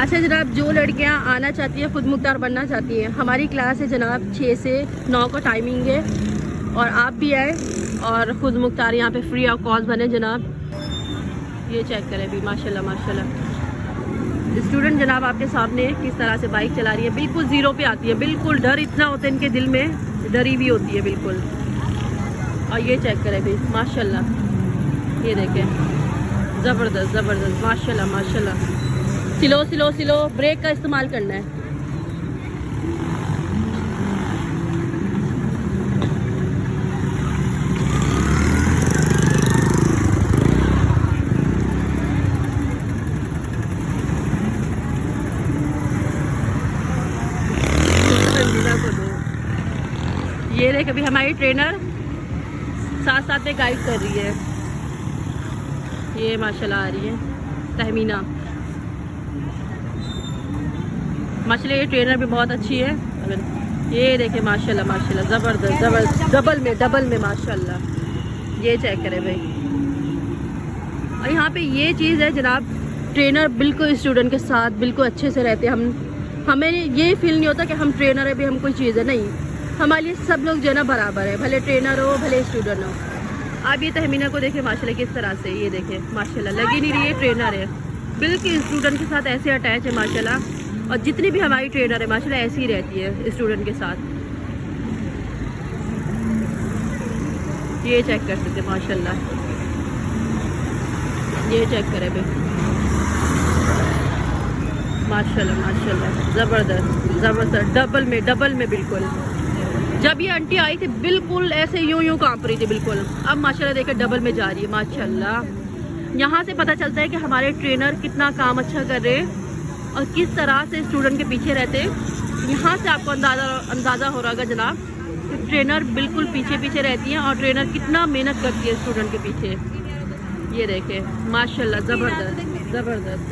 अच्छा जनाब, जो लड़कियां आना चाहती हैं, खुद मुख्तार बनना चाहती हैं, हमारी क्लास है जनाब 6 से 9 का टाइमिंग है, और आप भी आए और ख़ुद मुख्तार यहाँ पे फ्री ऑफ कॉस्ट बने जनाब। ये चेक करें अभी, माशाल्लाह माशाल्लाह। स्टूडेंट जनाब आपके सामने किस तरह से बाइक चला रही है, बिल्कुल ज़ीरो पे आती है, बिल्कुल डर इतना होता है इनके दिल में, डरी भी होती है बिल्कुल। और ये चेक करें अभी, माशाल्लाह, ये देखें, ज़बरदस्त ज़बरदस्त, माशाल्लाह माशाल्लाह। स्लो स्लो स्लो, ब्रेक का इस्तेमाल करना है। ये देख अभी हमारी ट्रेनर साथ साथ में गाइड कर रही है। ये माशाल्लाह आ रही है तहमीना, माशाल्लाह ये ट्रेनर भी बहुत अच्छी है। ये देखे माशाल्लाह माशाल्लाह, ज़बरदस्त ज़बरदस्त, डबल में माशाल्लाह। ये चेक करें भाई। और यहाँ पे ये चीज़ है जनाब, ट्रेनर बिल्कुल स्टूडेंट के साथ बिल्कुल अच्छे से रहते हैं। हमें ये फील नहीं होता कि हम ट्रेनर है भी, हम कोई चीज़ है, नहीं, हमारे लिए सब लोग जो है ना बराबर है, भले ट्रेनर हो भले स्टूडेंट हो। आप ये तहमीना को देखें माशाल्लाह किस तरह से, ये देखें माशाल्लाह, लगी नहीं रही है ट्रेनर है, बिल्कुल स्टूडेंट के साथ ऐसे अटैच है माशाल्लाह। और जितनी भी हमारी ट्रेनर है माशाल्लाह ऐसी ही रहती है स्टूडेंट के साथ। ये चेक कर सकते माशाल्लाह, ये चेक करें भाई, माशाल्लाह माशाल्लाह, ज़बरदस्त ज़बरदस्त, डबल में बिल्कुल। जब ये आंटी आई थी बिल्कुल ऐसे यूं कांप रही थी बिल्कुल, अब माशाल्लाह देखे डबल में जा रही है माशाल्लाह। यहाँ से पता चलता है कि हमारे ट्रेनर कितना काम अच्छा कर रहे हैं और किस तरह से स्टूडेंट के पीछे रहते हैं। यहाँ से आपको अंदाज़ा हो रहा होगा जनाब कि ट्रेनर बिल्कुल पीछे रहती हैं और ट्रेनर कितना मेहनत करती है स्टूडेंट के पीछे। ये देखें माशाल्लाह, ज़बरदस्त ज़बरदस्त।